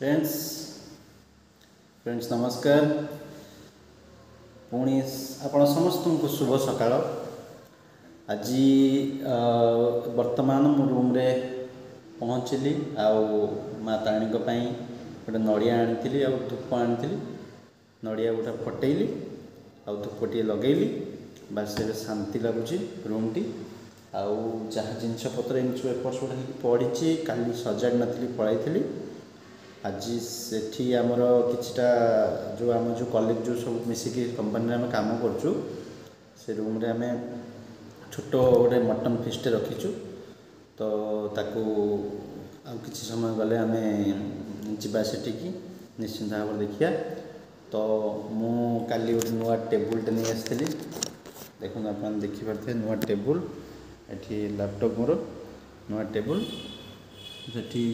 Friends friends नमस्कार पुणी आपण समस्त को शुभ सकाळ। आज वर्तमान मु रूम रे पहुँचली माँ ताणी गोटे नड़िया आनी धूप आनी नड़िया गोटे फटेली धूपटे लगेली बास से शांति लगुच रूम टी आउ जहाँ जिनस पत्र एमती एपट सेपट पड़ी काली सजाड़ नी पलैली आज से आमर किछटा जो आम जो कलिग जो सब मिसिकी कंपनी आम काम करचु से रूम रे आम छोट गोटे मटन फिस्ट रखीचु तो ताकू आ किछि समय गले आम जीवा सेठिकी निश्चिंत भाव देखिया। तो मु काली गोटे नुआ टेबुल नहीं आसती देखो आप देखिपे नुआ टेबुल एठी लैपटॉप मोर नुआ टेबुल सेठी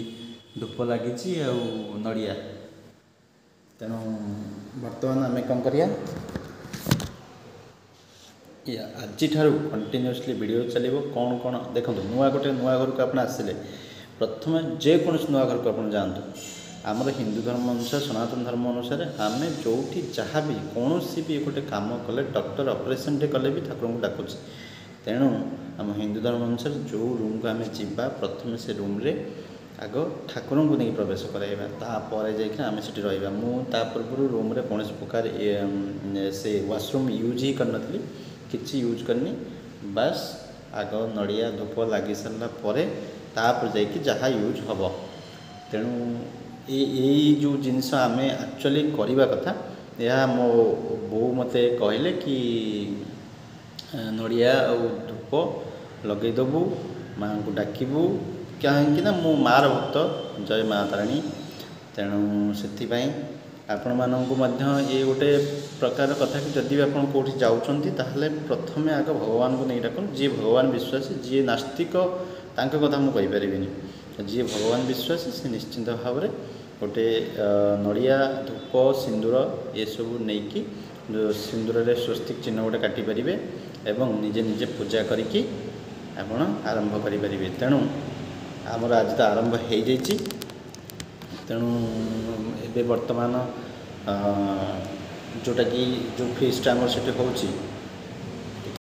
धूप लगी नड़िया तेणु बर्तमान आम कौन करिया आज कंटिन्यूअसली वीडियो चलो कौन कौन देखो नुआ गोटे नुआ घर को आप आसिले प्रथम जेकोसी नुआ घर को आप जातु आमर हिंदू धर्म अनुसार सनातन धर्म अनुसार आम जो जहाँ भी कौन भी गोटे कम कले डॉक्टर ऑपरेशन कले भी ठाकुर को डाकुचे तेणु आम हिंदू धर्म अनुसार जो रूम को आम जा प्रथम से रूम रे आग ठाकुर को नहीं प्रवेश कराइबा तापर जाइए आम से रहा मुझा पूर्व रूम रे कौन प्रकार से वाशरूम यूज ही करनी किसी यूज करनी बास आग नड़िया धूप लगी सारापर तापर जाइए जहाँ यूज हम तेणु यही जो जिनस आम एक्चुअली करवा कथा यह मो बो मते कहले कि नड़िया और धूप लगेदेबू माँ को डाकबू कहीं मो मार भक्त जय माँ तारिणी तेणु से आपण मानक ये गोटे प्रकार कथा कि जदि आप कौटी जाऊँगी प्रथमे आग भगवान को नहीं डाक जी भगवान विश्वासी जी नास्तिक तांका कथा मुझे कहीपरि जी भगवान विश्वासी से निश्चिंत भाव में गोटे नड़िया धूप सिंदूर ये सब नहीं जो सिंदूर रे स्वस्तिक चिन्ह गोटे काटी पारे एवं निजे निजे पूजा करिकी आपण आरंभ करें तेणु आमर आज तो आरंभ हो जाइए तेणु एबे वर्तमान जोटा कि जो फीस्ट आम से हो